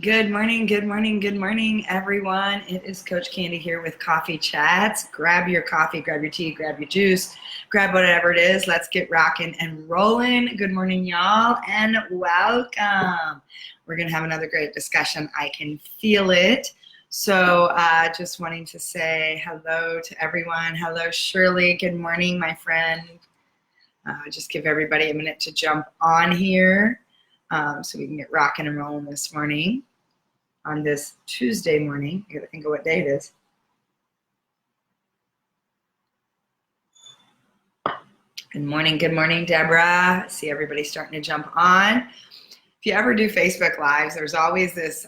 Good morning, good morning, good morning, everyone. It is Coach Candy here with Coffee Chats. Grab your coffee, grab your tea, grab your juice, grab whatever it is. Let's get rocking and rolling. Good morning, y'all, and welcome. We're going to have another great discussion. I can feel it. So just wanting to say hello to everyone. Hello, Shirley. Good morning, my friend. Just give everybody a minute to jump on here. So we can get rocking and rolling this morning on this Tuesday morning. I gotta think of what day it is. Good morning, Deborah. I see everybody starting to jump on. If you ever do Facebook Lives, there's always this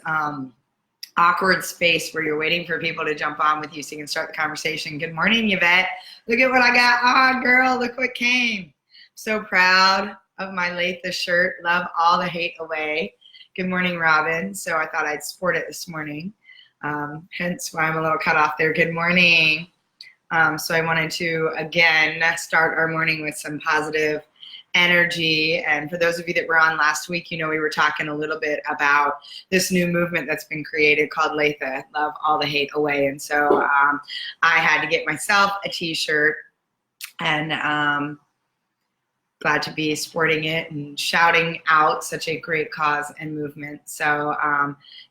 awkward space where you're waiting for people to jump on with you so you can start the conversation. Good morning, Yvette. Look at what I got on, girl. Look what came. So proud of my Latha shirt. Love all the hate away. Good morning, Robin. So I thought I'd sport it this morning. Hence why I'm a little cut off there. Good morning. So I wanted to, again, start our morning with some positive energy. And for those of you that were on last week, you know we were talking a little bit about this new movement that's been created called Latha, Love All the Hate Away. And so I had to get myself a t-shirt, and glad to be sporting it and shouting out such a great cause and movement. So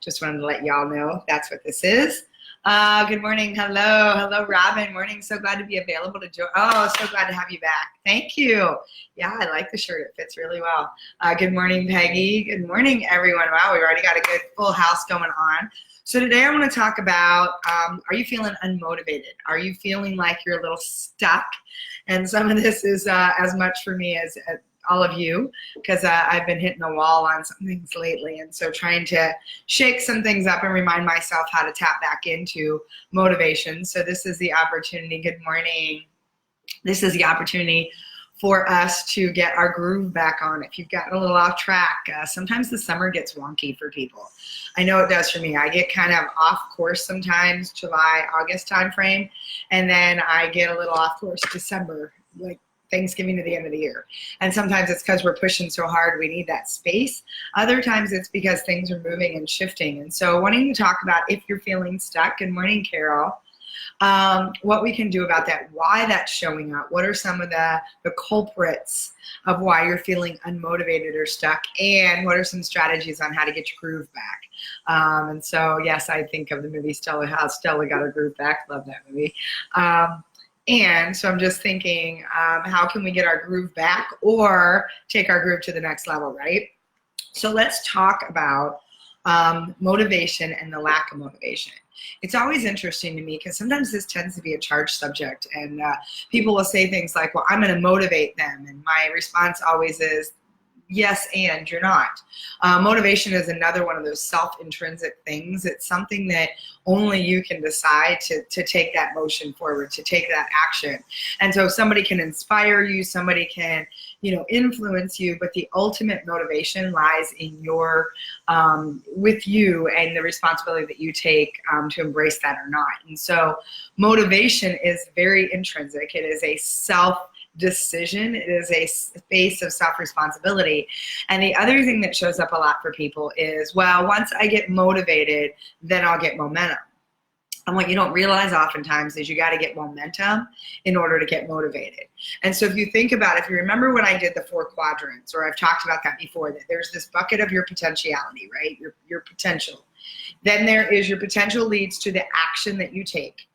just wanted to let y'all know that's what this is. Good morning. Hello, Robin. Morning. So glad to be available to join. Oh, so glad to have you back. Thank you. Yeah, I like the shirt. It fits really well. Good morning, Peggy. Good morning, everyone. Wow, we've already got a good full house going on. So today I want to talk about, are you feeling unmotivated? Are you feeling like you're a little stuck? And some of this is as much for me as all of you, because I've been hitting the wall on some things lately. And so trying to shake some things up and remind myself how to tap back into motivation. So this is the opportunity. Good morning. This is the opportunity for us to get our groove back on. If you've gotten a little off track, sometimes the summer gets wonky for people. I know it does for me. I get kind of off course sometimes, July, August timeframe, and then I get a little off course December, like Thanksgiving to the end of the year. And sometimes it's because we're pushing so hard we need that space. Other times it's because things are moving and shifting. And so wanting to talk about if you're feeling stuck. Good morning, Carol. What we can do about that, why that's showing up, what are some of the culprits of why you're feeling unmotivated or stuck, and what are some strategies on how to get your groove back. And so, yes, I think of the movie Stella, how Stella got her groove back. Love that movie. And so I'm just thinking, how can we get our groove back or take our groove to the next level, right? So let's talk about motivation and the lack of motivation. It's always interesting to me because sometimes this tends to be a charged subject, and people will say things like, well, I'm going to motivate them. And my response always is, yes, and you're not. Motivation is another one of those self-intrinsic things. It's something that only you can decide to take that motion forward, to take that action. And so somebody can inspire you, somebody can, influence you, but the ultimate motivation lies in your, with you and the responsibility that you take to embrace that or not. And so motivation is very intrinsic. It is a decision. It is a space of self-responsibility. And the other thing that shows up a lot for people is, well, once I get motivated, then I'll get momentum. And what you don't realize oftentimes is you got to get momentum in order to get motivated. And so if you think about, if you remember when I did the 4 quadrants, or I've talked about that before, that there's this bucket of your potentiality, right? Your potential. Then there is your potential leads to the action that you take.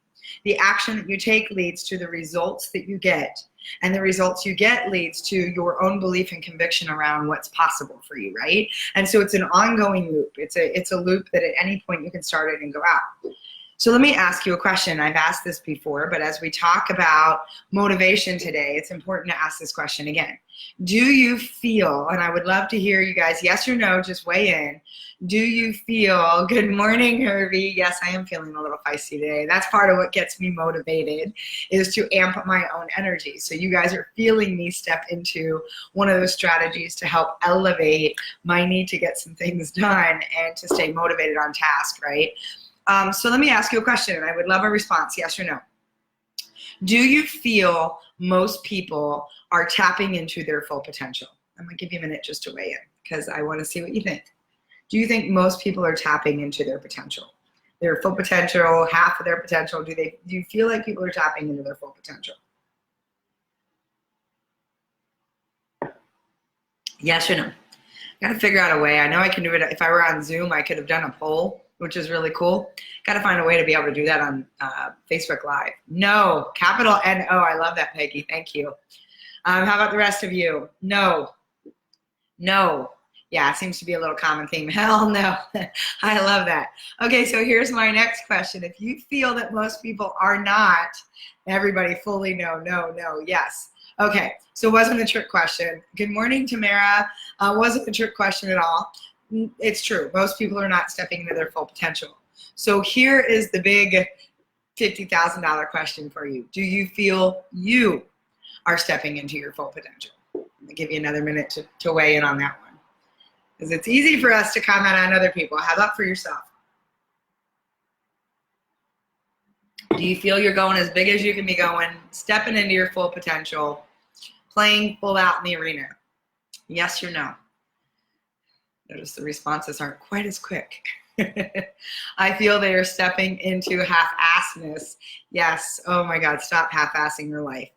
The action that you take leads to the results that you get. And the results you get leads to your own belief and conviction around what's possible for you, right? And so it's an ongoing loop. It's a loop that at any point you can start it and go out. So let me ask you a question. I've asked this before, but as we talk about motivation today, it's important to ask this question again. Do you feel, and I would love to hear you guys, yes or no, just weigh in. Do you feel, good morning, Hervey. Yes, I am feeling a little feisty today. That's part of what gets me motivated, is to amp up my own energy. So you guys are feeling me step into one of those strategies to help elevate my need to get some things done and to stay motivated on task, right? So let me ask you a question, and I would love a response, yes or no. Do you feel most people are tapping into their full potential? I'm going to give you a minute just to weigh in because I want to see what you think. Do you think most people are tapping into their potential? Their full potential, half of their potential? Do you feel like people are tapping into their full potential? Yes or no? Got to figure out a way. I know I can do it. If I were on Zoom, I could have done a poll, which is really cool. Got to find a way to be able to do that on Facebook Live. No, capital N-O. I love that, Peggy. Thank you. How about the rest of you? No. No. Yeah, it seems to be a little common theme. Hell no. I love that. Okay, so here's my next question. If you feel that most people are not, everybody fully no, yes. Okay, so it wasn't a trick question. Good morning, Tamara. Wasn't a trick question at all. It's true. Most people are not stepping into their full potential. So here is the big $50,000 question for you. Do you feel you are stepping into your full potential? I'm going to give you another minute to weigh in on that one. Because it's easy for us to comment on other people. How about for yourself? Do you feel you're going as big as you can be going, stepping into your full potential, playing full out in the arena? Yes or no? Notice the responses aren't quite as quick. I feel they are stepping into half-assedness. Yes. Oh my God, stop half-assing your life.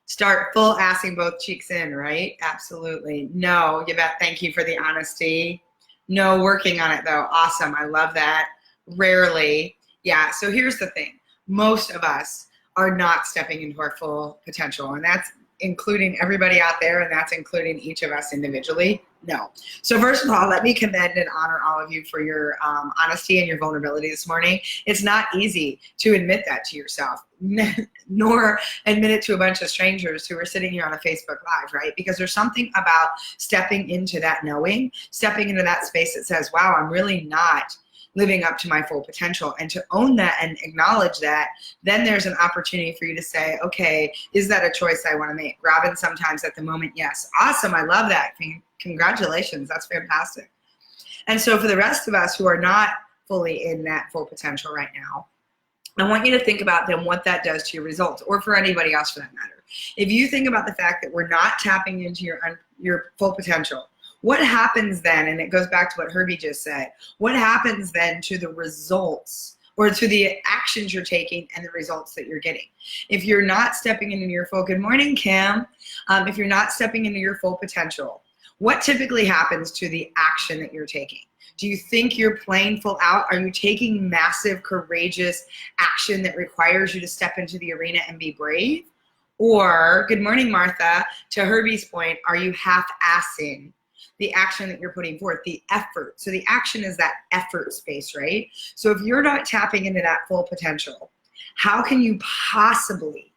Start full-assing both cheeks in, right? Absolutely. No, you bet. Thank you for the honesty. No, working on it though. Awesome. I love that. Rarely. Yeah, so here's the thing. Most of us are not stepping into our full potential, and that's including everybody out there, and that's including each of us individually. No. So first of all, let me commend and honor all of you for your honesty and your vulnerability this morning. It's not easy to admit that to yourself, nor admit it to a bunch of strangers who are sitting here on a Facebook Live, right? Because there's something about stepping into that knowing, stepping into that space that says, wow, I'm really not living up to my full potential, and to own that and acknowledge that, then there's an opportunity for you to say, okay, is that a choice I want to make? Robin, sometimes at the moment, yes. Awesome, I love that. Congratulations, that's fantastic. And so for the rest of us who are not fully in that full potential right now, I want you to think about then what that does to your results, or for anybody else for that matter. If you think about the fact that we're not tapping into your full potential, what happens then, and it goes back to what Herbie just said, what happens then to the results or to the actions you're taking and the results that you're getting? If you're not stepping into your full, good morning, Kim. If you're not stepping into your full potential, what typically happens to the action that you're taking? Do you think you're playing full out? Are you taking massive, courageous action that requires you to step into the arena and be brave? Or, good morning, Martha, to Herbie's point, are you half-assing the action that you're putting forth, the effort? So the action is that effort space, right? So if you're not tapping into that full potential, how can you possibly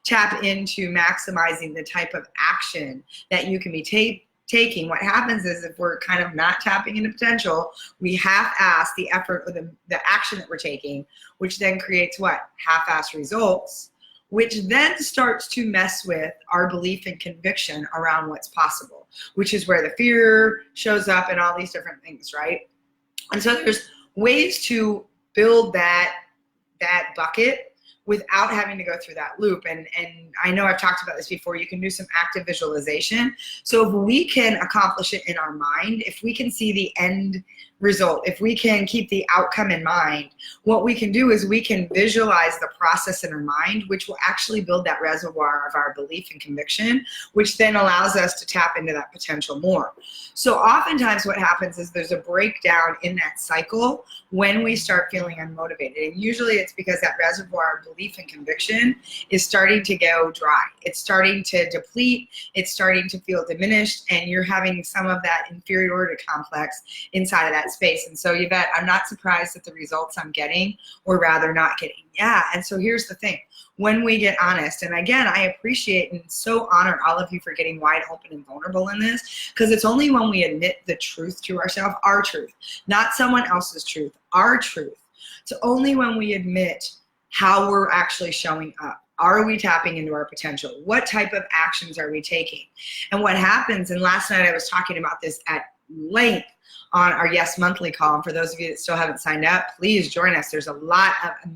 tap into maximizing the type of action that you can be taking? What happens is if we're kind of not tapping into potential, we half-ass the effort or the action that we're taking, which then creates what? Half-ass results, which then starts to mess with our belief and conviction around what's possible, which is where the fear shows up and all these different things, right? And so there's ways to build that bucket without having to go through that loop. And I know I've talked about this before, you can do some active visualization. So if we can accomplish it in our mind, if we can see the end result, if we can keep the outcome in mind, what we can do is we can visualize the process in our mind, which will actually build that reservoir of our belief and conviction, which then allows us to tap into that potential more. So oftentimes what happens is there's a breakdown in that cycle when we start feeling unmotivated. And usually it's because that reservoir of belief and conviction is starting to go dry. It's starting to deplete. It's starting to feel diminished, and you're having some of that inferiority complex inside of that space. And so you bet I'm not surprised at the results I'm getting, or rather not getting. Yeah, and so here's the thing. When we get honest, and again, I appreciate and so honor all of you for getting wide open and vulnerable in this, because it's only when we admit the truth to ourselves, our truth, not someone else's truth, our truth. It's only when we admit how we're actually showing up. Are we tapping into our potential? What type of actions are we taking? And what happens, and last night I was talking about this at length on our Yes Monthly call, and for those of you that still haven't signed up, please join us. There's a lot of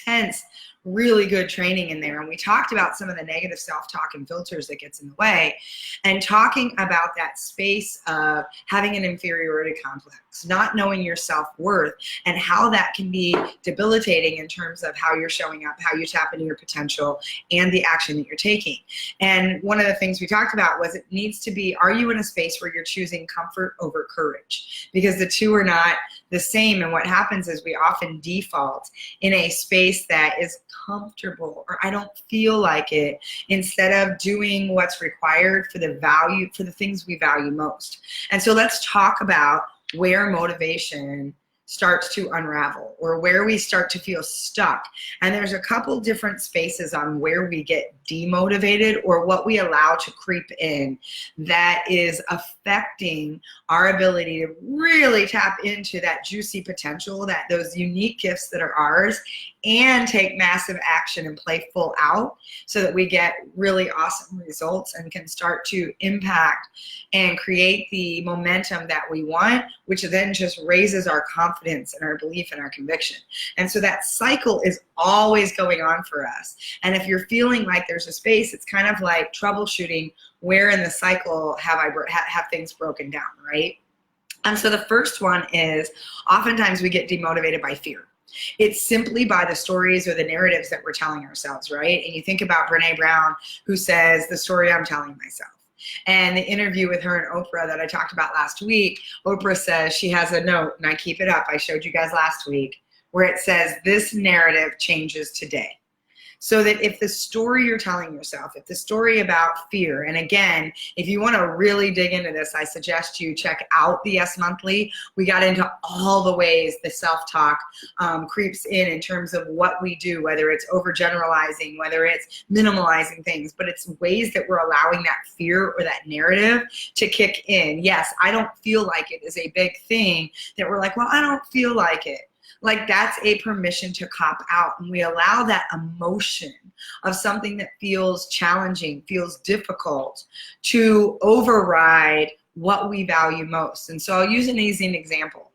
intense really good training in there. And we talked about some of the negative self-talk and filters that gets in the way, and talking about that space of having an inferiority complex, not knowing your self-worth, and how that can be debilitating in terms of how you're showing up, how you tap into your potential, and the action that you're taking. And one of the things we talked about was it needs to be, are you in a space where you're choosing comfort over courage? Because the two are not the same. And what happens is we often default in a space that is comfortable, or I don't feel like it, instead of doing what's required for the value, for the things we value most. And so let's talk about where motivation starts to unravel, or where we start to feel stuck. And there's a couple different spaces on where we get demotivated, or what we allow to creep in that is affecting our ability to really tap into that juicy potential, that those unique gifts that are ours, and take massive action and play full out, so that we get really awesome results and can start to impact and create the momentum that we want, which then just raises our confidence and our belief and our conviction. And so that cycle is always going on for us. And if you're feeling like there's a space, it's kind of like troubleshooting where in the cycle have things broken down, right? And so the first one is oftentimes we get demotivated by fear. It's simply by the stories or the narratives that we're telling ourselves, right? And you think about Brene Brown, who says, the story I'm telling myself. And the interview with her and Oprah that I talked about last week, Oprah says she has a note, and I keep it up, I showed you guys last week, where it says, this narrative changes today. So that if the story you're telling yourself, if the story about fear, and again, if you want to really dig into this, I suggest you check out the Yes Monthly. We got into all the ways the self-talk creeps in terms of what we do, whether it's overgeneralizing, whether it's minimalizing things, but it's ways that we're allowing that fear or that narrative to kick in. Yes, I don't feel like it is a big thing that we're like, well, I don't feel like it. Like that's a permission to cop out, and we allow that emotion of something that feels challenging, feels difficult, to override what we value most. And so I'll use an easy example.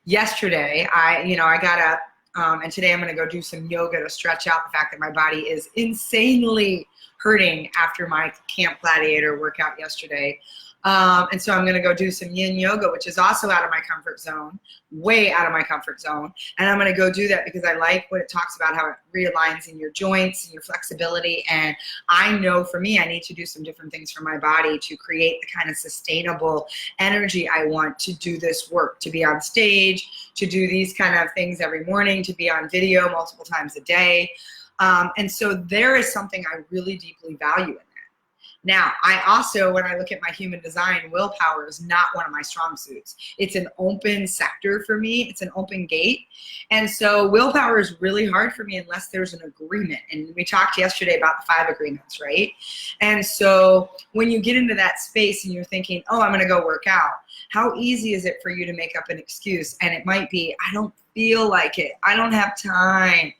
Yesterday, I got up, and today I'm going to go do some yoga to stretch out the fact that my body is insanely hurting after my Camp Gladiator workout yesterday. And so I'm going to go do some yin yoga, which is also out of my comfort zone, way out of my comfort zone. And I'm going to go do that because I like what it talks about, how it realigns in your joints and your flexibility. And I know for me, I need to do some different things for my body to create the kind of sustainable energy I want to do this work, to be on stage, to do these kind of things every morning, to be on video multiple times a day. And so there is something I really deeply value in that. Now, I also, when I look at my human design, willpower is not one of my strong suits. It's an open sector for me. It's an open gate. And so willpower is really hard for me unless there's an agreement. And we talked yesterday about the 5 agreements, right? And so when you get into that space and you're thinking, oh, I'm going to go work out, how easy is it for you to make up an excuse? And it might be, I don't feel like it. I don't have time.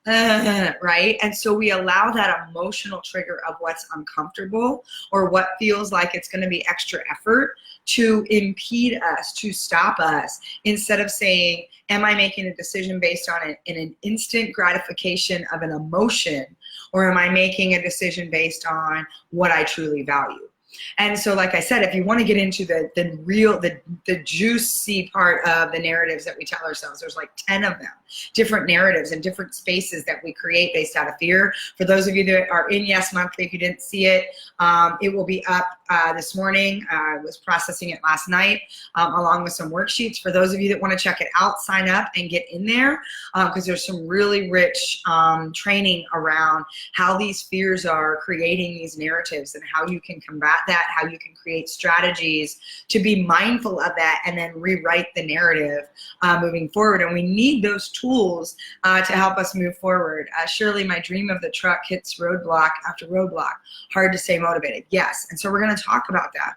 Right? And so we allow that emotional trigger of what's uncomfortable or what feels like it's going to be extra effort to impede us, to stop us, instead of saying, am I making a decision based on an instant gratification of an emotion, or am I making a decision based on what I truly value? And so, like I said, if you want to get into the juicy part of the narratives that we tell ourselves, there's like 10 of them, different narratives and different spaces that we create based out of fear. For those of you that are in Yes Monthly, if you didn't see it, it will be up this morning. I was processing it last night, along with some worksheets. For those of you that want to check it out, sign up and get in there, because there's some really rich training around how these fears are creating these narratives and how you can combat that, how you can create strategies to be mindful of that and then rewrite the narrative moving forward. And we need those tools to help us move forward. Surely my dream of the truck hits roadblock after roadblock. Hard to stay motivated. Yes. And so we're going to talk about that.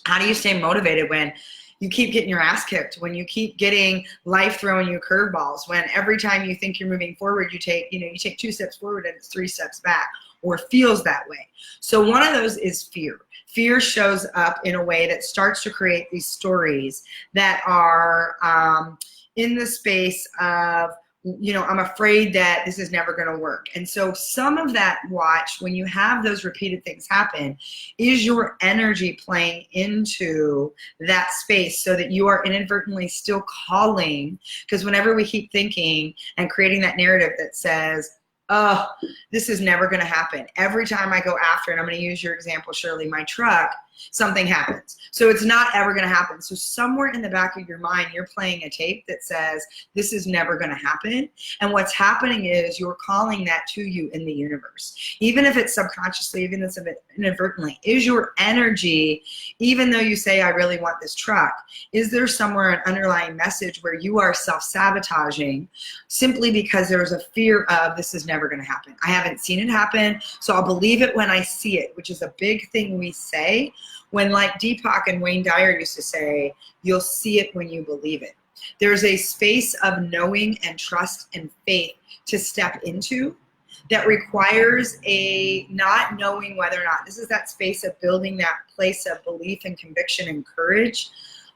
How do you stay motivated when you keep getting your ass kicked, when you keep getting life throwing you curveballs, when every time you think you're moving forward, you take 2 steps forward and it's 3 steps back, or feels that way? So one of those is fear. Fear shows up in a way that starts to create these stories that are in the space of I'm afraid that this is never going to work. And so some of that watch, when you have those repeated things happen, is your energy playing into that space so that you are inadvertently still calling. Because whenever we keep thinking and creating that narrative that says, oh, this is never going to happen. Every time I go after, and I'm going to use your example, Shirley, my truck, something happens. So it's not ever going to happen. So somewhere in the back of your mind, you're playing a tape that says, this is never going to happen. And what's happening is you're calling that to you in the universe. Even if it's subconsciously, even if it's inadvertently, is your energy, even though you say, I really want this truck, is there somewhere an underlying message where you are self-sabotaging simply because there's a fear of this is never going to happen. I haven't seen it happen, so I'll believe it when I see it, which is a big thing we say when, like Deepak and Wayne Dyer used to say, you'll see it when you believe it. There's a space of knowing and trust and faith to step into that requires a not knowing whether or not. This is that space of building that place of belief and conviction and courage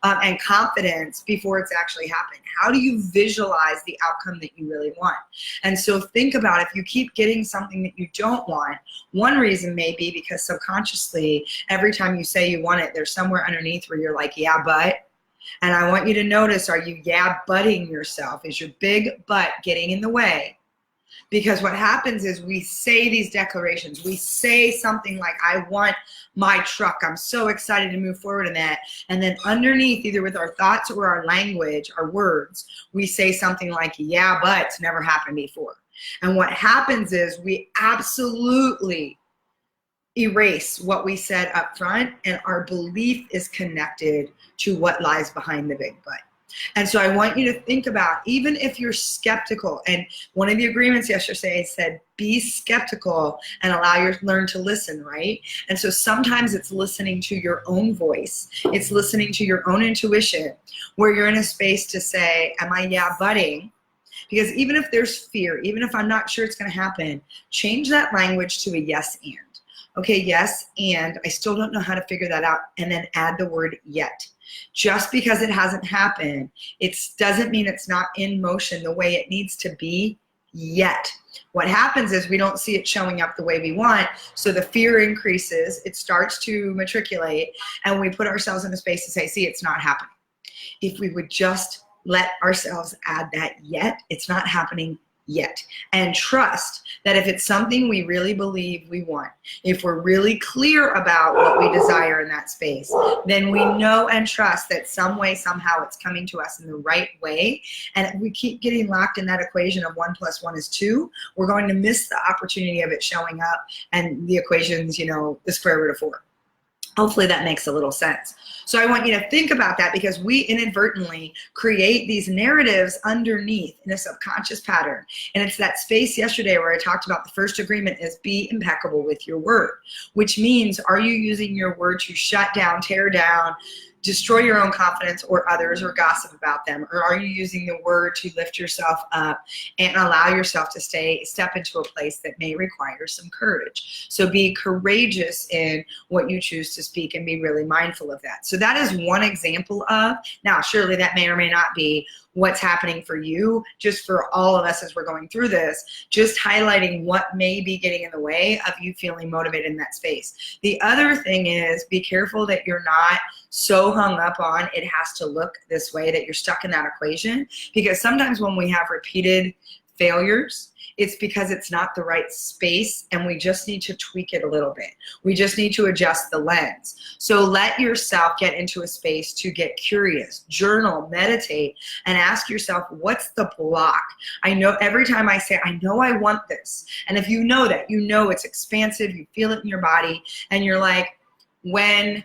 and confidence before it's actually happened. How do you visualize the outcome that you really want? And so think about, if you keep getting something that you don't want, one reason may be because subconsciously, every time you say you want it, there's somewhere underneath where you're like, yeah, but. And I want you to notice, are you yeah butting yourself? Is your big butt getting in the way? Because what happens is we say these declarations. We say something like, I want my truck. I'm so excited to move forward in that. And then underneath, either with our thoughts or our language, our words, we say something like, yeah, but it's never happened before. And what happens is we absolutely erase what we said up front, and our belief is connected to what lies behind the big but. And so I want you to think about, even if you're skeptical, and one of the agreements yesterday said, be skeptical and learn to listen, right? And so sometimes it's listening to your own voice. It's listening to your own intuition, where you're in a space to say, am I yeah butting? Because even if there's fear, even if I'm not sure it's going to happen, change that language to a yes and. Okay, yes, and I still don't know how to figure that out, and then add the word yet. Just because it hasn't happened, it doesn't mean it's not in motion the way it needs to be yet. What happens is we don't see it showing up the way we want, so the fear increases, it starts to matriculate, and we put ourselves in a space to say, see, it's not happening. If we would just let ourselves add that yet, it's not happening yet, and trust that if it's something we really believe we want, if we're really clear about what we desire in that space, then we know and trust that some way, somehow it's coming to us in the right way. And if we keep getting locked in that equation of 1 + 1 is 2, we're going to miss the opportunity of it showing up, and the equation's, the square root of 4. Hopefully that makes a little sense. So I want you to think about that, because we inadvertently create these narratives underneath in a subconscious pattern. And it's that space yesterday where I talked about the first agreement is be impeccable with your word, which means, are you using your word to shut down, tear down, destroy your own confidence or others, or gossip about them? Or are you using the word to lift yourself up and allow yourself to step into a place that may require some courage? So be courageous in what you choose to speak and be really mindful of that. So that is one example of, now surely that may or may not be what's happening for you, just for all of us as we're going through this, just highlighting what may be getting in the way of you feeling motivated in that space. The other thing is, be careful that you're not so hung up on it has to look this way that you're stuck in that equation, because sometimes when we have repeated failures, it's because it's not the right space, and we just need to tweak it a little bit. We just need to adjust the lens. So let yourself get into a space to get curious, journal, meditate, and ask yourself, what's the block? I know every time I say, I know I want this. And if you know that, it's expansive, you feel it in your body, and you're like, when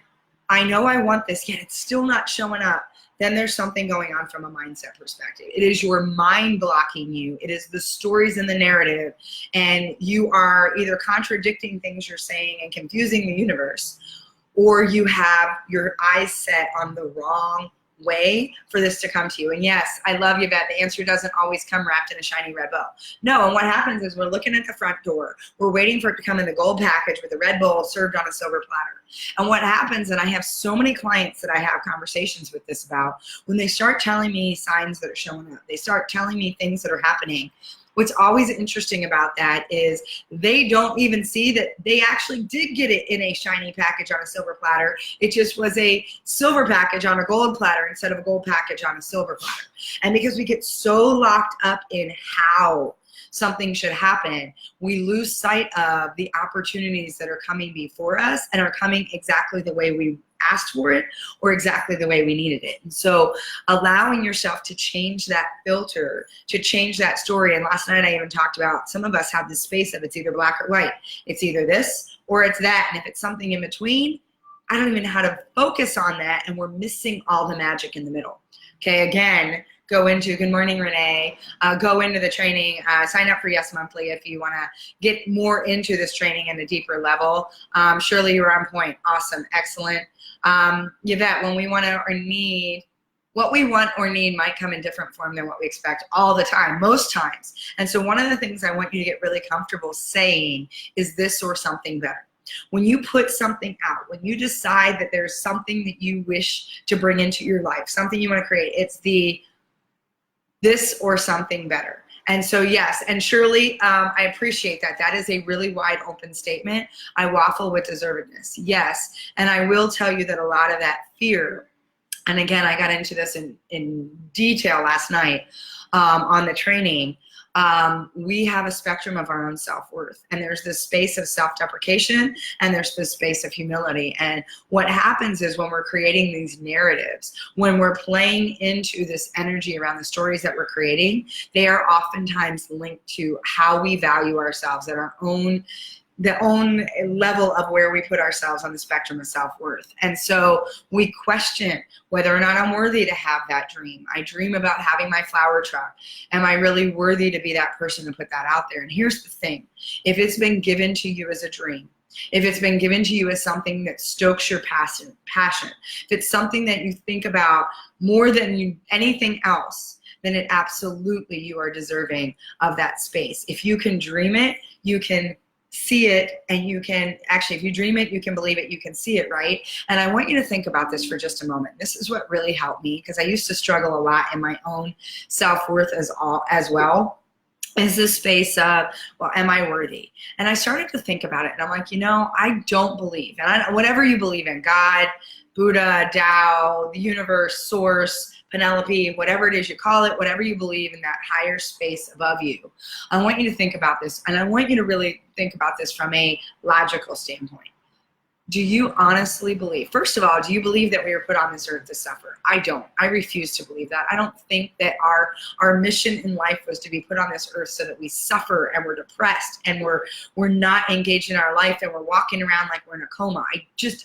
I know I want this, yet it's still not showing up, then there's something going on from a mindset perspective. It is your mind blocking you. It is the stories in the narrative, and you are either contradicting things you're saying and confusing the universe, or you have your eyes set on the wrong way for this to come to you. And yes, I love you, Yvette. The answer doesn't always come wrapped in a shiny red bow. No, and what happens is we're looking at the front door. We're waiting for it to come in the gold package with a red bowl served on a silver platter. And what happens, and I have so many clients that I have conversations with this about, when they start telling me signs that are showing up, they start telling me things that are happening. What's always interesting about that is they don't even see that they actually did get it in a shiny package on a silver platter. It just was a silver package on a gold platter instead of a gold package on a silver platter. And because we get so locked up in how something should happen, we lose sight of the opportunities that are coming before us and are coming exactly the way we asked for it or exactly the way we needed it. And so allowing yourself to change that filter, to change that story. And last night I even talked about, some of us have this space of it's either black or white. It's either this or it's that. And if it's something in between, I don't even know how to focus on that. And we're missing all the magic in the middle. Okay, again, go into, good morning, Renee, go into the training, sign up for Yes Monthly if you want to get more into this training in a deeper level. Shirley, you were on point. Awesome. Excellent. Yvette, when we want to or need, what we want or need might come in different form than what we expect all the time, most times. And so one of the things I want you to get really comfortable saying is this or something better. When you put something out, when you decide that there's something that you wish to bring into your life, something you want to create, it's the this or something better. And so yes, and Shirley, I appreciate that. That is a really wide open statement. I waffle with deservedness, yes. And I will tell you that a lot of that fear, and again, I got into this in detail last night on the training, we have a spectrum of our own self-worth, and there's this space of self-deprecation and there's this space of humility. And what happens is when we're creating these narratives, when we're playing into this energy around the stories that we're creating, they are oftentimes linked to how we value ourselves at our own level of where we put ourselves on the spectrum of self-worth. And so we question whether or not I'm worthy to have that dream. I dream about having my flower truck. Am I really worthy to be that person to put that out there? And here's the thing. If it's been given to you as a dream, if it's been given to you as something that stokes your passion, if it's something that you think about more than anything else, then it absolutely, you are deserving of that space. If you can dream it, you can see it, and you can actually, if you dream it, you can believe it, you can see it, right? And I want you to think about this for just a moment. This is what really helped me, because I used to struggle a lot in my own self-worth as well, is this space of, well, am I worthy? And I started to think about it, and I'm like, I don't believe, and whatever you believe in, God, Buddha, Tao, the universe, source, Penelope, whatever it is you call it, whatever you believe in that higher space above you. I want you to think about this, and I want you to really think about this from a logical standpoint. Do you honestly believe, first of all, do you believe that we were put on this earth to suffer? I don't. I refuse to believe that. I don't think that our mission in life was to be put on this earth so that we suffer and we're depressed and we're not engaged in our life and we're walking around like we're in a coma.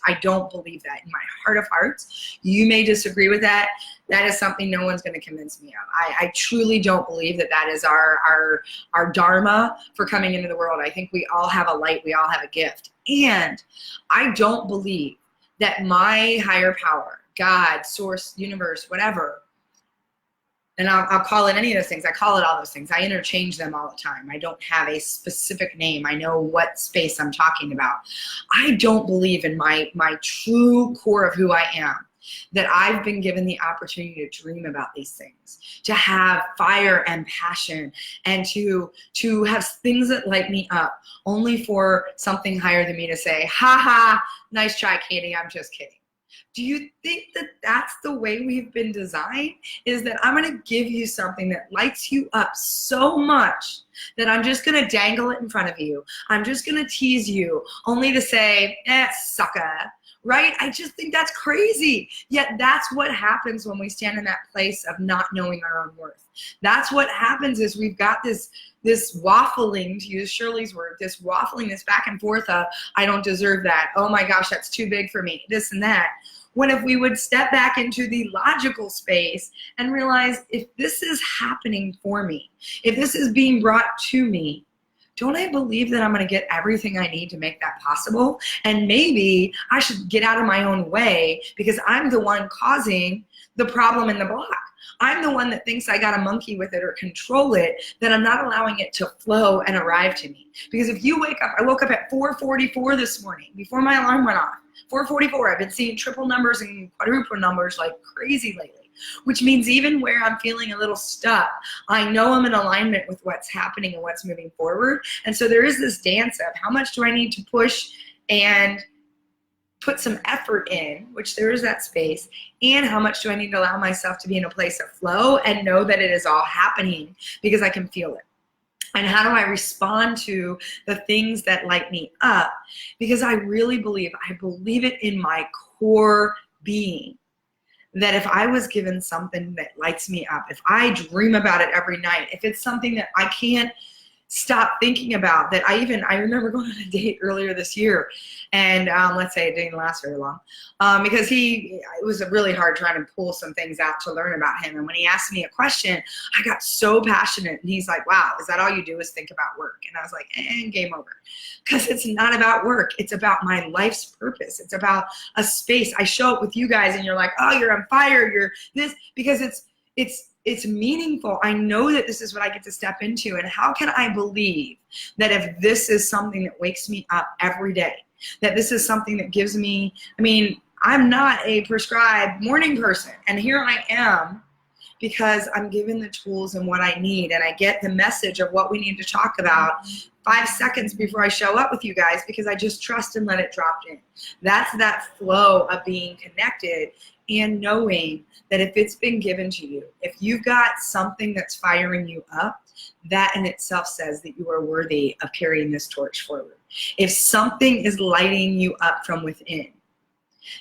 I don't believe that in my heart of hearts. You may disagree with that. That is something no one's going to convince me of. I truly don't believe that is our dharma for coming into the world. I think we all have a light. We all have a gift. And I don't believe that my higher power, God, source, universe, whatever, and I'll call it any of those things. I call it all those things. I interchange them all the time. I don't have a specific name. I know what space I'm talking about. I don't believe in my true core of who I am, that I've been given the opportunity to dream about these things, to have fire and passion, and to have things that light me up, only for something higher than me to say, ha ha, nice try, Katie, I'm just kidding. Do you think that that's the way we've been designed? Is that I'm going to give you something that lights you up so much that I'm just going to dangle it in front of you. I'm just going to tease you, only to say, sucker. Right? I just think that's crazy. Yet that's what happens when we stand in that place of not knowing our own worth. That's what happens is we've got this waffling, to use Shirley's word, this waffling, this back and forth of, I don't deserve that. Oh my gosh, that's too big for me, this and that. When if we would step back into the logical space and realize, if this is happening for me, if this is being brought to me, don't I believe that I'm going to get everything I need to make that possible? And maybe I should get out of my own way, because I'm the one causing the problem in the block. I'm the one that thinks I got to monkey with it or control it, that I'm not allowing it to flow and arrive to me. Because if you wake up, I woke up at 4:44 this morning before my alarm went off. 4:44. I've been seeing triple numbers and quadruple numbers like crazy lately, which means even where I'm feeling a little stuck, I know I'm in alignment with what's happening and what's moving forward. And so there is this dance of how much do I need to push and put some effort in, which there is that space, and how much do I need to allow myself to be in a place of flow and know that it is all happening because I can feel it. And how do I respond to the things that light me up? Because I really believe it in my core being, that if I was given something that lights me up, if I dream about it every night, if it's something that I can't stop thinking about, that I remember going on a date earlier this year, and let's say it didn't last very long, because it was really hard trying to pull some things out to learn about him. And when he asked me a question, I got so passionate, and he's like, wow, is that all you do is think about work? And I was like, game over. Because it's not about work. It's about my life's purpose. It's about a space. I show up with you guys and you're like, oh, you're on fire, you're this, because it's meaningful. I know that this is what I get to step into. And how can I believe that if this is something that wakes me up every day, that this is something that gives me, I'm not a prescribed morning person. And here I am, because I'm given the tools and what I need. And I get the message of what we need to talk about 5 seconds before I show up with you guys, because I just trust and let it drop in. That's that flow of being connected and knowing that if it's been given to you, if you've got something that's firing you up, that in itself says that you are worthy of carrying this torch forward. If something is lighting you up from within,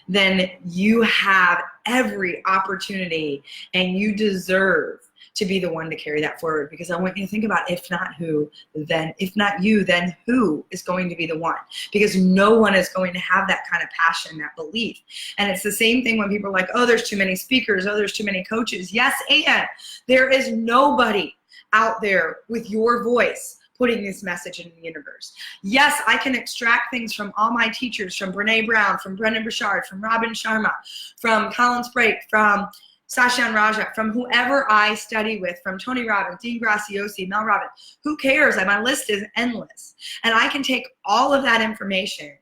then you have every opportunity and you deserve to be the one to carry that forward. Because I want you to think about, if not you, then who is going to be the one? Because no one is going to have that kind of passion, that belief. And it's the same thing when people are like, oh, there's too many speakers, oh, there's too many coaches. Yes, and there is nobody out there with your voice putting this message in the universe. Yes, I can extract things from all my teachers, from Brene Brown, from Brendon Burchard, from Robin Sharma, from Colin Sprake, from Sashan Raja, from whoever I study with, from Tony Robbins, Dean Graciosi, Mel Robbins. Who cares? My list is endless. And I can take all of that information,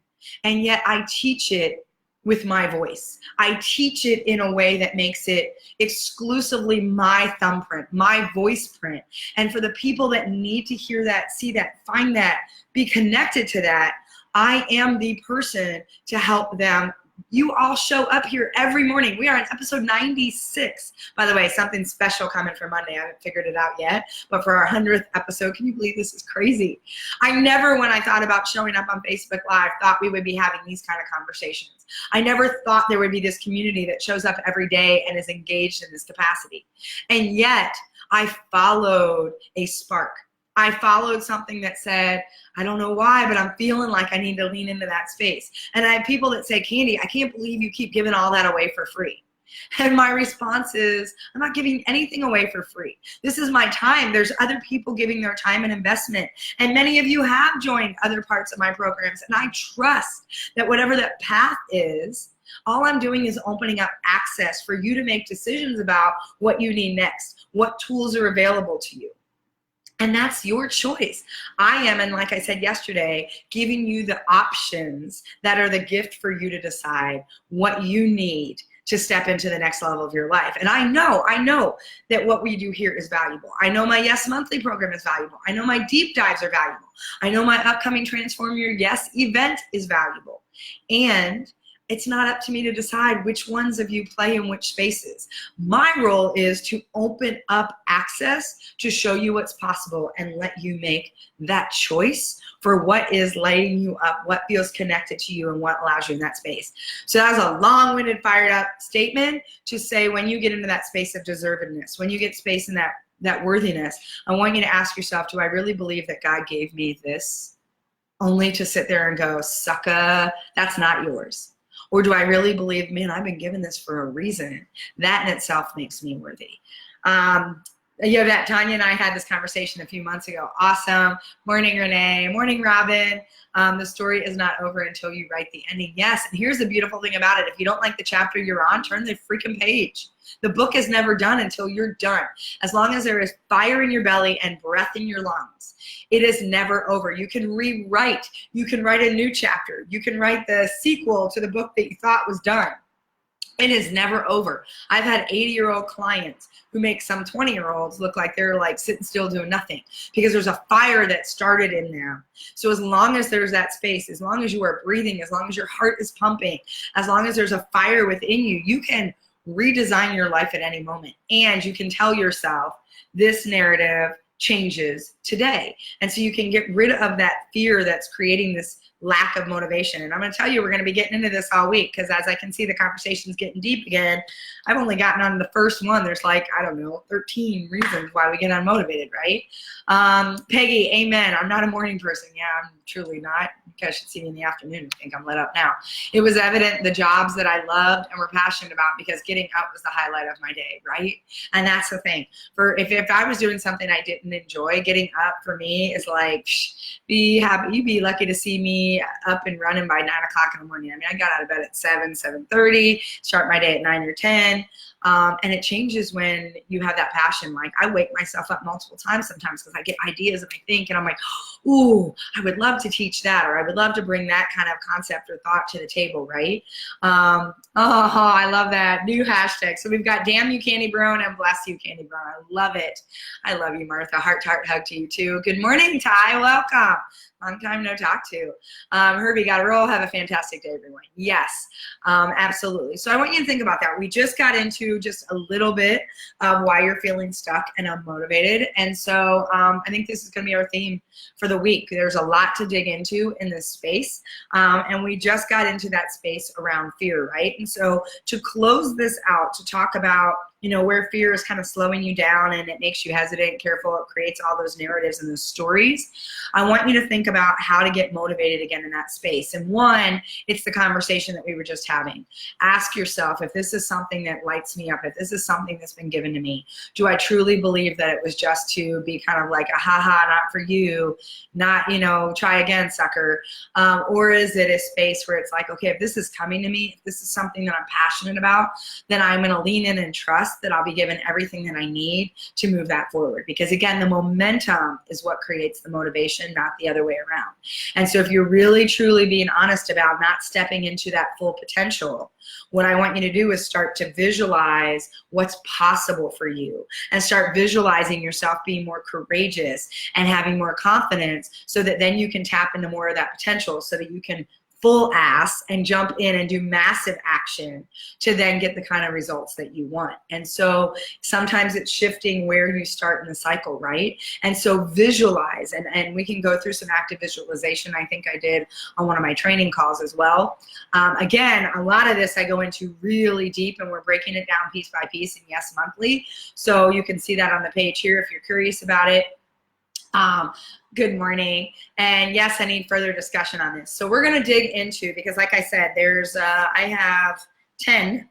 and yet I teach it with my voice. I teach it in a way that makes it exclusively my thumbprint, my voice print. And for the people that need to hear that, see that, find that, be connected to that, I am the person to help them. You all show up here every morning. We are on episode 96. By the way, something special coming for Monday. I haven't figured it out yet. But for our 100th episode, can you believe this is crazy? I never, when I thought about showing up on Facebook Live, thought we would be having these kind of conversations. I never thought there would be this community that shows up every day and is engaged in this capacity. And yet, I followed a spark. I followed something that said, I don't know why, but I'm feeling like I need to lean into that space. And I have people that say, Candy, I can't believe you keep giving all that away for free. And my response is, I'm not giving anything away for free. This is my time. There's other people giving their time and investment. And many of you have joined other parts of my programs. And I trust that whatever that path is, all I'm doing is opening up access for you to make decisions about what you need next, what tools are available to you. And that's your choice. I am, and like I said yesterday, giving you the options that are the gift for you to decide what you need to step into the next level of your life. And I know that what we do here is valuable. I know my Yes Monthly program is valuable. I know my deep dives are valuable. I know my upcoming Transform Your Yes event is valuable. And it's not up to me to decide which ones of you play in which spaces. My role is to open up access to show you what's possible and let you make that choice for what is lighting you up, what feels connected to you, and what allows you in that space. So that was a long-winded, fired up statement to say, when you get into that space of deservedness, when you get space in that worthiness, I want you to ask yourself, do I really believe that God gave me this only to sit there and go, sucka, that's not yours? Or do I really believe, man, I've been given this for a reason? That in itself makes me worthy. Yeah, that Tanya and I had this conversation a few months ago. Awesome. Morning, Renee. Morning, Robin. The story is not over until you write the ending. Yes, and here's the beautiful thing about it. If you don't like the chapter you're on, turn the freaking page. The book is never done until you're done. As long as there is fire in your belly and breath in your lungs, it is never over. You can rewrite. You can write a new chapter. You can write the sequel to the book that you thought was done. It is never over. I've had 80-year-old clients who make some 20-year-olds look like they're like sitting still doing nothing because there's a fire that started in them. So as long as there's that space, as long as you are breathing, as long as your heart is pumping, as long as there's a fire within you, you can redesign your life at any moment. And you can tell yourself, this narrative changes today. And so you can get rid of that fear that's creating this lack of motivation. And I'm going to tell you, we're going to be getting into this all week, because as I can see the conversation's getting deep again, I've only gotten on the first one. There's like, I don't know, 13 reasons why we get unmotivated, right? Peggy, amen. I'm not a morning person. Yeah, I'm truly not. You guys should see me in the afternoon and think I'm lit up now. It was evident the jobs that I loved and were passionate about, because getting up was the highlight of my day, right? And that's the thing. For if I was doing something I didn't enjoy, getting up for me is like, be happy. You'd be lucky to see me up and running by 9 o'clock in the morning. I mean, I got out of bed at 7:30, start my day at 9 or 10. And it changes when you have that passion. Like, I wake myself up multiple times sometimes because I get ideas and I think, and I'm like, ooh, I would love to teach that, or I would love to bring that kind of concept or thought to the table, right? Oh, I love that. New hashtag. So we've got damn you, Candy Brown, and bless you, Candy Brown. I love it. I love you, Martha. Heart to heart hug to you too. Good morning, Ty. Welcome. Long time no talk to. Herbie, got a roll. Have a fantastic day, everyone. Yes, absolutely. So I want you to think about that. We just got into just a little bit of why you're feeling stuck and unmotivated. And so I think this is going to be our theme for the week. There's a lot to dig into in this space. And we just got into that space around fear, right? And so to close this out, to talk about, you know, where fear is kind of slowing you down and it makes you hesitant, careful, it creates all those narratives and those stories. I want you to think about how to get motivated again in that space. And one, it's the conversation that we were just having. Ask yourself, if this is something that lights me up, if this is something that's been given to me, do I truly believe that it was just to be kind of like a ha-ha, not for you, not, you know, try again, sucker? Or is it a space where it's like, okay, if this is coming to me, if this is something that I'm passionate about, then I'm going to lean in and trust that I'll be given everything that I need to move that forward. Because again, the momentum is what creates the motivation, not the other way around. And so if you're really truly being honest about not stepping into that full potential, what I want you to do is start to visualize what's possible for you, and start visualizing yourself being more courageous and having more confidence, so that then you can tap into more of that potential, so that you can full ass and jump in and do massive action to then get the kind of results that you want. And so sometimes it's shifting where you start in the cycle, right? And so visualize, and we can go through some active visualization. I think I did on one of my training calls as well. Again, a lot of this I go into really deep, and we're breaking it down piece by piece, and yes, monthly. So you can see that on the page here if you're curious about it. Good morning. And yes, I need further discussion on this. So we're going to dig into, because like I said, there's, I have 10,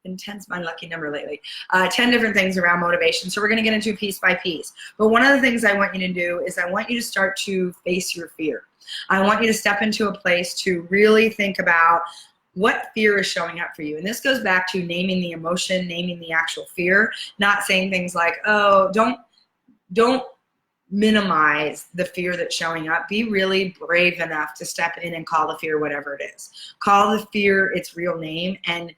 and 10's my lucky number lately, 10 different things around motivation. So we're going to get into piece by piece. But one of the things I want you to do is I want you to start to face your fear. I want you to step into a place to really think about what fear is showing up for you. And this goes back to naming the emotion, naming the actual fear, not saying things like, oh, don't minimize the fear that's showing up. Be really brave enough to step in and call the fear whatever it is. Call the fear its real name, and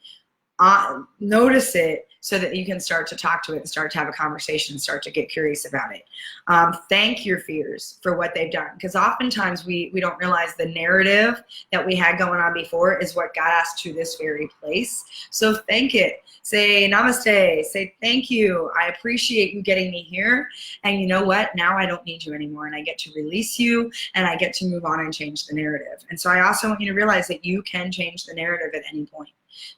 notice it, so that you can start to talk to it and start to have a conversation and start to get curious about it. Thank your fears for what they've done, because oftentimes we don't realize the narrative that we had going on before is what got us to this very place. So thank it. Say namaste. Say thank you. I appreciate you getting me here. And you know what? Now I don't need you anymore, and I get to release you, and I get to move on and change the narrative. And so I also want you to realize that you can change the narrative at any point.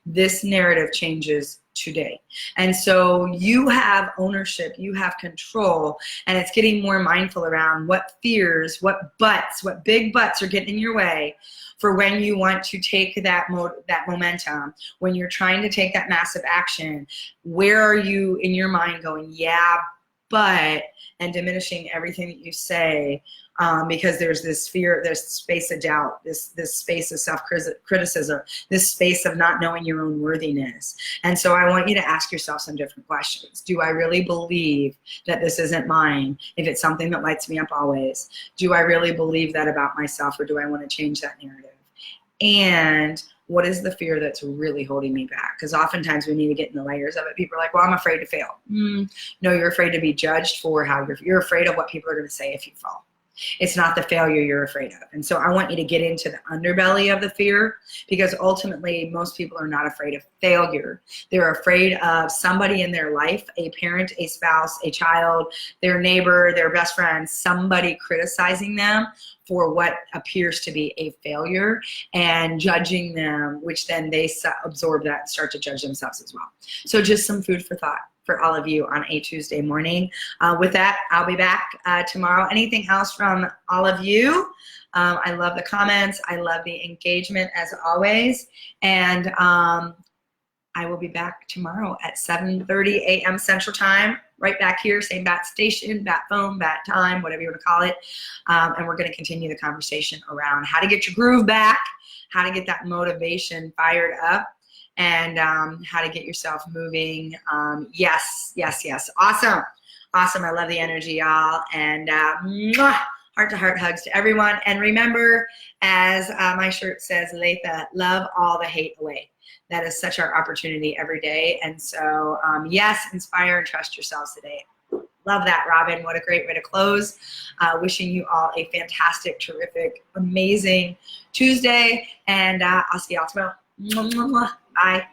This narrative changes today. And so you have ownership, you have control, and it's getting more mindful around what fears, what big butts are getting in your way for when you want to take that momentum, when you're trying to take that massive action. Where are you in your mind going, yeah, and diminishing everything that you say, because there's this fear, this space of doubt, this space of self-criticism, this space of not knowing your own worthiness. And so I want you to ask yourself some different questions. Do I really believe that this isn't mine if it's something that lights me up always? Do I really believe that about myself, or do I want to change that narrative? And what is the fear that's really holding me back? Because oftentimes we need to get in the layers of it. People are like, well, I'm afraid to fail. No, you're afraid to be judged for how you're afraid of what people are going to say if you fall. It's not the failure you're afraid of. And so I want you to get into the underbelly of the fear, because ultimately most people are not afraid of failure. They're afraid of somebody in their life, a parent, a spouse, a child, their neighbor, their best friend, somebody criticizing them for what appears to be a failure and judging them, which then they absorb that and start to judge themselves as well. So just some food for thought for all of you on a Tuesday morning. With that, I'll be back tomorrow. Anything else from all of you? I love the comments. I love the engagement as always. And I will be back tomorrow at 7:30 a.m. Central Time, right back here, same bat station, bat phone, bat time, whatever you want to call it. And we're going to continue the conversation around how to get your groove back, how to get that motivation fired up, and how to get yourself moving. Yes. Awesome. I love the energy, y'all. And heart-to-heart hugs to everyone. And remember, as my shirt says, Latha, love all the hate away. That is such our opportunity every day. And so, yes, inspire and trust yourselves today. Love that, Robin. What a great way to close. Wishing you all a fantastic, terrific, amazing Tuesday. And I'll see y'all tomorrow. Bye.